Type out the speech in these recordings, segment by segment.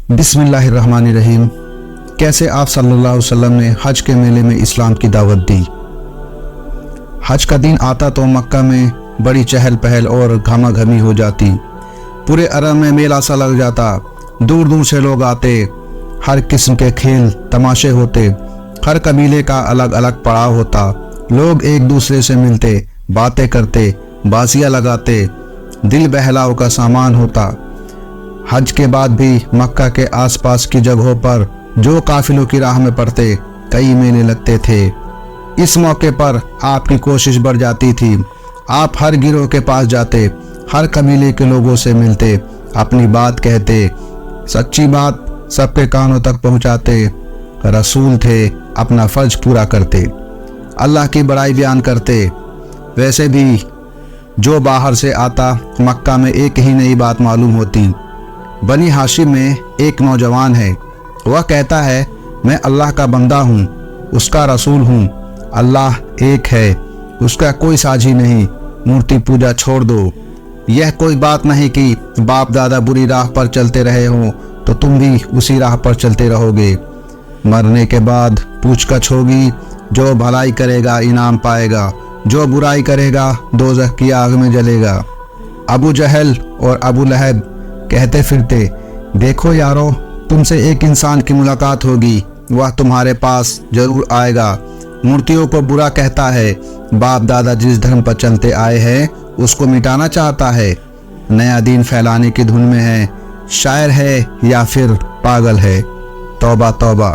बिस्मिल्लाहिर्रहमानिर्रहीम। कैसे आप सल्लल्लाहु अलैहि वसल्लम ने हज के मेले में इस्लाम की दावत दी। हज का दिन आता तो मक्का में बड़ी चहल पहल और घमाघमी हो जाती। पूरे अरब में मेला सा लग जाता। दूर दूर से लोग आते। हर किस्म के खेल तमाशे होते। हर कबीले का अलग अलग पड़ाव होता। लोग एक दूसरे से मिलते, बातें करते, बाजियाँ लगाते। दिल बहलाव का सामान होता। हज के बाद भी मक्का के आसपास की जगहों पर जो काफिलों की राह में पड़ते कई मेले लगते थे। इस मौके पर आपकी कोशिश बढ़ जाती थी। आप हर गिरोह के पास जाते, हर कबीले के लोगों से मिलते, अपनी बात कहते, सच्ची बात सबके कानों तक पहुंचाते। रसूल थे, अपना फर्ज पूरा करते, अल्लाह की बड़ाई बयान करते। वैसे भी जो बाहर से आता मक्का में एक ही नई बात मालूम होती। बनी हाशिम में एक नौजवान है। वह कहता है, मैं अल्लाह का बंदा हूँ, उसका रसूल हूँ। अल्लाह एक है, उसका कोई साझी नहीं। मूर्ति पूजा छोड़ दो। यह कोई बात नहीं कि बाप दादा बुरी राह पर चलते रहे हों तो तुम भी उसी राह पर चलते रहोगे। मरने के बाद पूछताछ होगी। जो भलाई करेगा इनाम पाएगा, जो बुराई करेगा दोज़ख की आग में जलेगा। अबू जहल और अबू लहब कहते फिरते, देखो यारो, तुमसे एक इंसान की मुलाकात होगी, वह तुम्हारे पास जरूर आएगा। मूर्तियों को बुरा कहता है, बाप दादा जिस धर्म पर चलते आए हैं उसको मिटाना चाहता है। नया दीन फैलाने की धुन में है। शायर है या फिर पागल है। तौबा तौबा,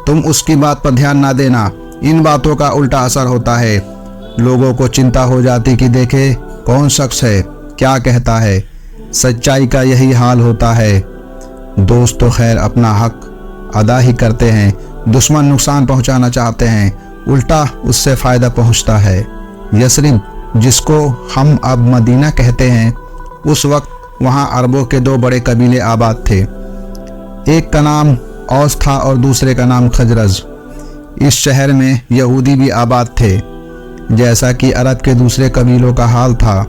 तुम उसकी बात पर ध्यान ना देना। इन बातों का उल्टा असर होता है। लोगों को चिंता हो जाती कि देखे कौन शख्स है, क्या कहता है। सच्चाई का यही हाल होता है। दोस्त तो खैर अपना हक अदा ही करते हैं, दुश्मन नुकसान पहुंचाना चाहते हैं, उल्टा उससे फ़ायदा पहुंचता है। यसरिब, जिसको हम अब मदीना कहते हैं, उस वक्त वहां अरबों के दो बड़े कबीले आबाद थे। एक का नाम औस था और दूसरे का नाम खजरज। इस शहर में यहूदी भी आबाद थे। जैसा कि अरब के दूसरे कबीलों का हाल था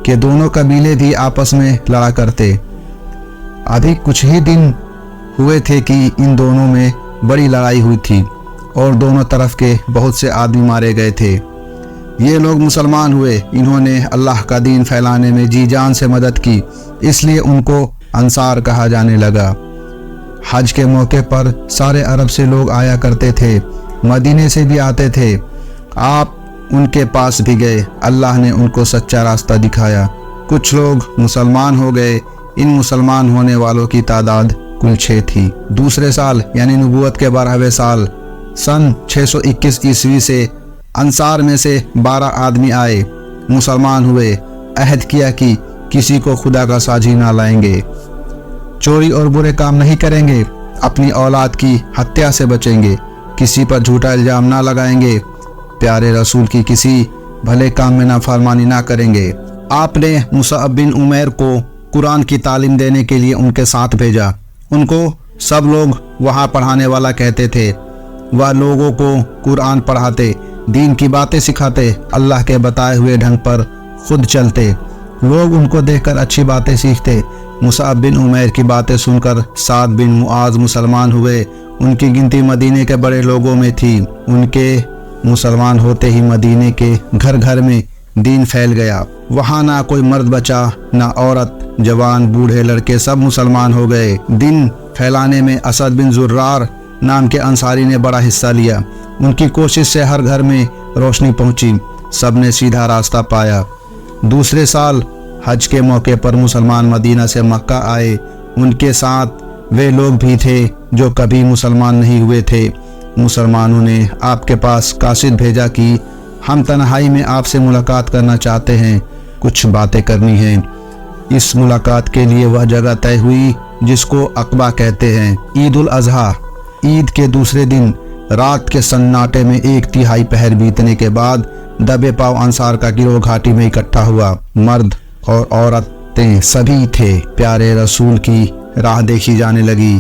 कि दोनों कबीले भी आपस में लड़ा करते। अभी कुछ ही दिन हुए थे कि इन दोनों में बड़ी लड़ाई हुई थी और दोनों तरफ के बहुत से आदमी मारे गए थे। ये लोग मुसलमान हुए। इन्होंने अल्लाह का दीन फैलाने में जी जान से मदद की, इसलिए उनको अंसार कहा जाने लगा। हज के मौके पर सारे अरब से लोग आया करते थे, मदीने से भी आते थे। आप उनके पास भी गए। अल्लाह ने उनको सच्चा रास्ता दिखाया। कुछ लोग मुसलमान हो गए। इन मुसलमान होने वालों की तादाद कुल 6 थी। दूसरे साल यानी नबूवत के 12वें साल सन 621 ईस्वी से अंसार में से 12 आदमी आए, मुसलमान हुए। अहद किया कि किसी को खुदा का साझी ना लाएंगे, चोरी और बुरे काम नहीं करेंगे, अपनी औलाद की हत्या से बचेंगे, किसी पर झूठा इल्जाम ना लगाएंगे, प्यारे रसूल की किसी भले काम में नाफरमानी ना करेंगे। आपने मुसअब बिन उमैर को कुरान की तालीम देने के लिए उनके साथ भेजा। उनको सब लोग वहाँ पढ़ाने वाला कहते थे। वह लोगों को कुरान पढ़ाते, दीन की बातें सिखाते, अल्लाह के बताए हुए ढंग पर खुद चलते। लोग उनको देखकर अच्छी बातें सीखते। मुसअब बिन उमैर की बातें सुनकर साद बिन मुआज मुसलमान हुए। उनकी गिनती मदीने के बड़े लोगों में थी। उनके मुसलमान होते ही मदीने के घर घर में दीन फैल गया। वहाँ ना कोई मर्द बचा, ना औरत, जवान बूढ़े लड़के सब मुसलमान हो गए। दीन फैलाने में असद बिन जुर्रार नाम के अंसारी ने बड़ा हिस्सा लिया। उनकी कोशिश से हर घर में रोशनी पहुंची। सब ने सीधा रास्ता पाया। दूसरे साल हज के मौके पर मुसलमान मदीना से मक्का आए। उनके साथ वे लोग भी थे जो कभी मुसलमान नहीं हुए थे। मुसलमानों ने आपके पास कासिद भेजा कि हम तन्हाई में आपसे मुलाकात करना चाहते हैं, कुछ बातें करनी हैं। इस मुलाकात के लिए वह जगह तय हुई जिसको अकबा कहते हैं। ईद उल अजहा, ईद के दूसरे दिन रात के सन्नाटे में 1/3 पहर बीतने के बाद दबे पाव अंसार का गिरोह घाटी में इकट्ठा हुआ। मर्द और औरतें सभी थे। प्यारे रसूल की राह देखी जाने लगी।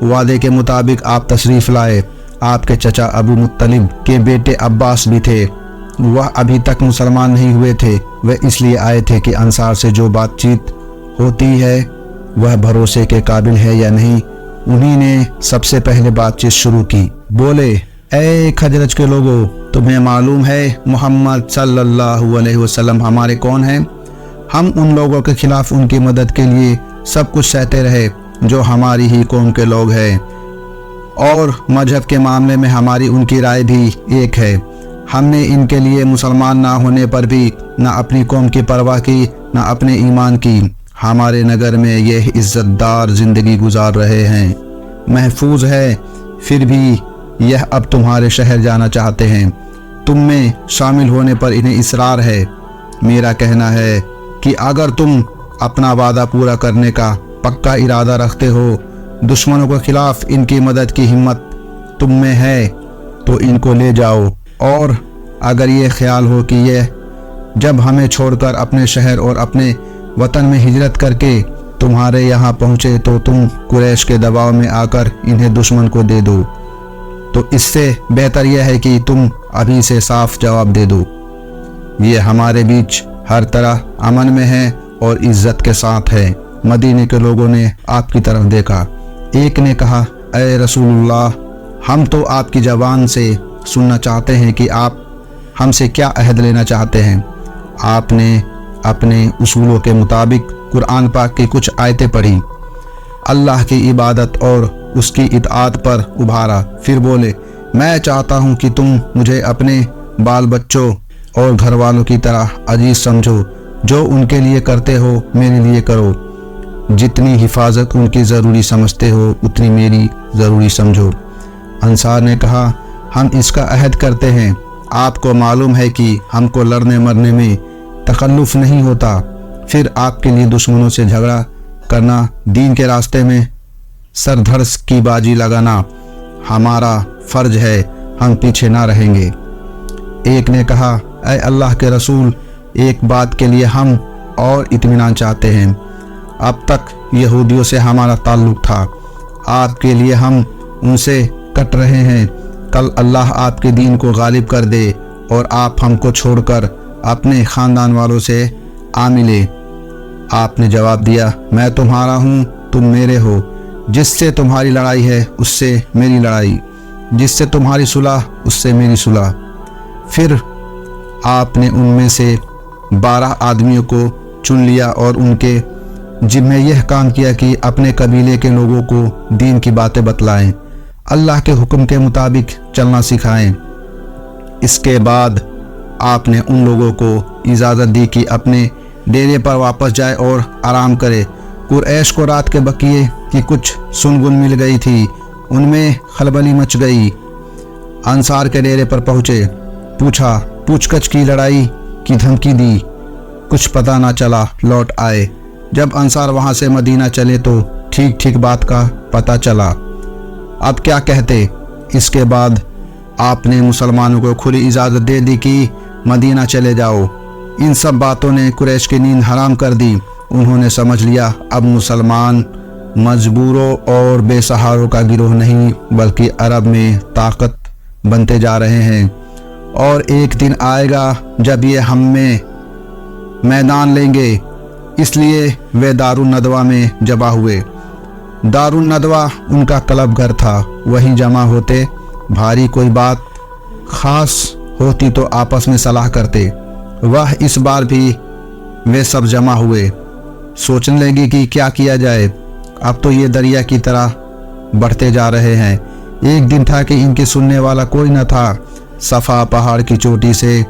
वादे के मुताबिक आप तशरीफ लाए। आपके चचा अबू मुत्तलिब के बेटे अब्बास भी थे। वह अभी तक मुसलमान नहीं हुए थे। वह इसलिए आए थे कि अंसार से जो बातचीत होती है वह भरोसे के काबिल है या नहीं, उन्हीं ने सबसे पहले बातचीत शुरू की। बोले, ए खजरज के लोगों, तुम्हें मालूम है मोहम्मद सल्लल्लाहु अलैहि वसल्लम हमारे कौन हैं? हम उन लोगों के खिलाफ उनकी मदद के लिए सब कुछ सहते रहे जो हमारी ही कौम के लोग हैं, और मजहब के मामले में हमारी उनकी राय भी एक है। हमने इनके लिए मुसलमान ना होने पर भी ना अपनी कौम की परवाह की ना अपने ईमान की। हमारे नगर में यह इज़्ज़तदार ज़िंदगी गुजार रहे हैं, महफूज है, फिर भी यह अब तुम्हारे शहर जाना चाहते हैं। तुम में शामिल होने पर इन्हें इसरार है। मेरा कहना है कि अगर तुम अपना वादा पूरा करने का पक्का इरादा रखते हो, दुश्मनों के खिलाफ इनकी मदद की हिम्मत तुम में है, तो इनको ले जाओ। और अगर ये ख्याल हो कि ये जब हमें छोड़कर अपने शहर और अपने वतन में हिजरत करके तुम्हारे यहाँ पहुँचे तो तुम कुरैश के दबाव में आकर इन्हें दुश्मन को दे दो, तो इससे बेहतर यह है कि तुम अभी से साफ जवाब दे दो। ये हमारे बीच हर तरह अमन में है और इज्जत के साथ है। मदीने के लोगों ने आपकी तरफ देखा। एक ने कहा, ए रसूलुल्लाह, हम तो आपकी ज़बान से सुनना चाहते हैं कि आप हमसे क्या अहद लेना चाहते हैं। आपने अपने उसूलों के मुताबिक कुरान पाक की कुछ आयतें पढ़ी, अल्लाह की इबादत और उसकी इताअत पर उभारा। फिर बोले, मैं चाहता हूँ कि तुम मुझे अपने बाल बच्चों और घर वालों की तरह अजीज समझो। जो उनके लिए करते हो मेरे लिए करो। जितनी हिफाजत उनकी ज़रूरी समझते हो उतनी मेरी ज़रूरी समझो। अंसार ने कहा, हम इसका अहद करते हैं। आपको मालूम है कि हमको लड़ने मरने में तकल्लुफ़ नहीं होता, फिर आपके लिए दुश्मनों से झगड़ा करना, दीन के रास्ते में सरधर्स की बाजी लगाना हमारा फ़र्ज है, हम पीछे ना रहेंगे। एक ने कहा, ऐ अल्लाह के रसूल, एक बात के लिए हम और इत्मीनान चाहते हैं। अब तक यहूदियों से हमारा ताल्लुक़ था, आपके लिए हम उनसे कट रहे हैं। कल अल्लाह आपके दीन को गालिब कर दे और आप हमको छोड़कर अपने ख़ानदान वालों से आ मिले। आपने जवाब दिया, मैं तुम्हारा हूँ, तुम मेरे हो। जिससे तुम्हारी लड़ाई है उससे मेरी लड़ाई, जिससे तुम्हारी सुलह उससे मेरी सुलह। फिर आपने उनमें से 12 आदमियों को चुन लिया और उनके जिम्मे यह काम किया कि अपने कबीले के लोगों को दीन की बातें बतलाएं, अल्लाह के हुक्म के मुताबिक चलना सिखाएं। इसके बाद आपने उन लोगों को इजाज़त दी कि अपने डेरे पर वापस जाए और आराम करे। कुरैश को रात के बकिए की कुछ सुनगुन मिल गई थी, उनमें खलबली मच गई। अंसार के डेरे पर पहुँचे, पूछा, पूछकछ की, लड़ाई की धमकी दी, कुछ पता ना चला, लौट आए। जब अंसार वहाँ से मदीना चले तो ठीक ठीक बात का पता चला। अब क्या कहते। इसके बाद आपने मुसलमानों को खुली इजाज़त दे दी कि मदीना चले जाओ। इन सब बातों ने कुरैश की नींद हराम कर दी। उन्होंने समझ लिया अब मुसलमान मजबूरों और बेसहारों का गिरोह नहीं बल्कि अरब में ताकत बनते जा रहे हैं, और एक दिन आएगा जब ये हम में मैदान लेंगे। इसलिए वे दारुन नदवा में जमा हुए। दारुन नदवा उनका क्लब घर था, वहीं जमा होते। भारी कोई बात ख़ास होती तो आपस में सलाह करते। वह इस बार भी वे सब जमा हुए। सोचने लगे कि क्या किया जाए, अब तो ये दरिया की तरह बढ़ते जा रहे हैं। एक दिन था कि इनके सुनने वाला कोई न था। सफ़ा पहाड़ की चोटी से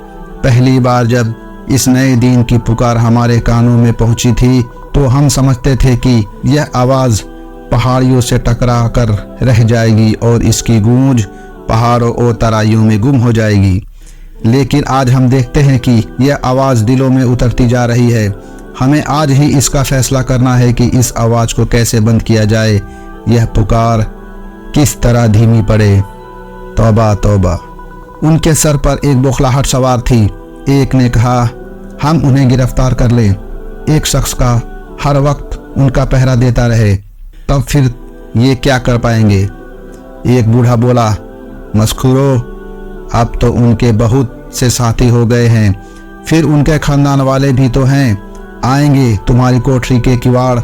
पहली बार जब इस नए दीन की पुकार हमारे कानों में पहुंची थी तो हम समझते थे कि यह आवाज़ पहाड़ियों से टकरा कर रह जाएगी और इसकी गूंज पहाड़ों और तराइयों में गुम हो जाएगी। लेकिन आज हम देखते हैं कि यह आवाज़ दिलों में उतरती जा रही है। हमें आज ही इसका फैसला करना है कि इस आवाज़ को कैसे बंद किया जाए, यह पुकार किस तरह धीमी पड़े। तौबा तौबा। उनके सर पर एक बौखलाहट सवार थी। एक ने कहा, हम उन्हें गिरफ्तार कर लें, एक शख्स का हर वक्त उनका पहरा देता रहे, तब फिर ये क्या कर पाएंगे। एक बूढ़ा बोला, मस्खुरो, अब तो उनके बहुत से साथी हो गए हैं, फिर उनके खानदान वाले भी तो हैं, आएंगे तुम्हारी कोठरी के किवाड़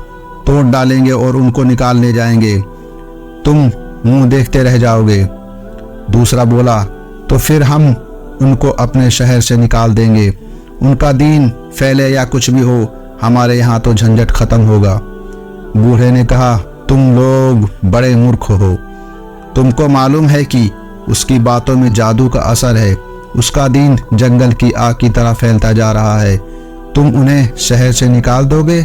तोड़ डालेंगे और उनको निकाल ले जाएंगे। तुम मुंह देखते रह जाओगे। दूसरा बोला, तो फिर हम उनको अपने शहर से निकाल देंगे, उनका दीन फैले या कुछ भी हो, हमारे यहाँ तो झंझट खत्म होगा। बूढ़े ने कहा, तुम लोग बड़े मूर्ख हो, तुमको मालूम है कि उसकी बातों में जादू का असर है, उसका दीन जंगल की आग की तरह फैलता जा रहा है। तुम उन्हें शहर से निकाल दोगे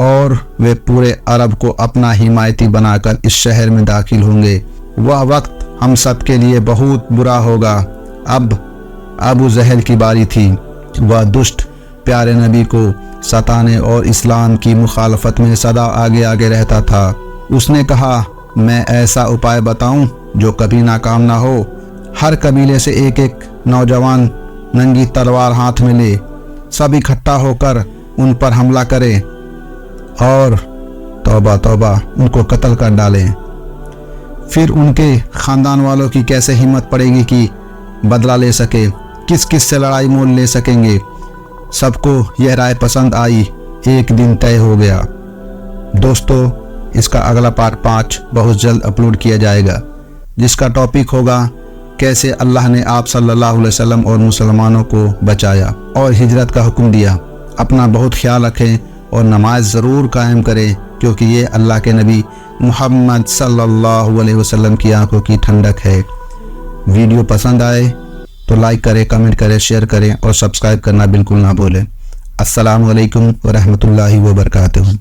और वे पूरे अरब को अपना हिमायती बनाकर इस शहर में दाखिल होंगे। वह वक्त हम सब के लिए बहुत बुरा होगा। अब अबू जहल की बारी थी। वह दुष्ट प्यारे नबी को सताने और इस्लाम की मुखालफत में सदा आगे आगे रहता था। उसने कहा, मैं ऐसा उपाय बताऊं जो कभी नाकाम ना हो। हर कबीले से एक एक नौजवान नंगी तलवार हाथ में ले, सब इकट्ठा होकर उन पर हमला करें और तौबा तौबा उनको कत्ल कर डालें। फिर उनके ख़ानदान वालों की कैसे हिम्मत पड़ेगी कि बदला ले सके, किस किस से लड़ाई मोल ले सकेंगे। सबको यह राय पसंद आई। एक दिन तय हो गया। दोस्तों, इसका अगला पार्ट 5 बहुत जल्द अपलोड किया जाएगा, जिसका टॉपिक होगा कैसे अल्लाह ने आप सल्लल्लाहु अलैहि वसल्लम और मुसलमानों को बचाया और हिजरत का हुक्म दिया। अपना बहुत ख्याल रखें और नमाज ज़रूर कायम करें, क्योंकि ये अल्लाह के नबी मुहम्मद सल्लल्लाहु अलैहि वसल्लम की आंखों की ठंडक है। वीडियो पसंद आए तो लाइक करें, कमेंट करें, शेयर करें और सब्सक्राइब करना बिल्कुल ना भूलें। अस्सलामु अलैकुम व रहमतुल्लाहि व बरकातुहू।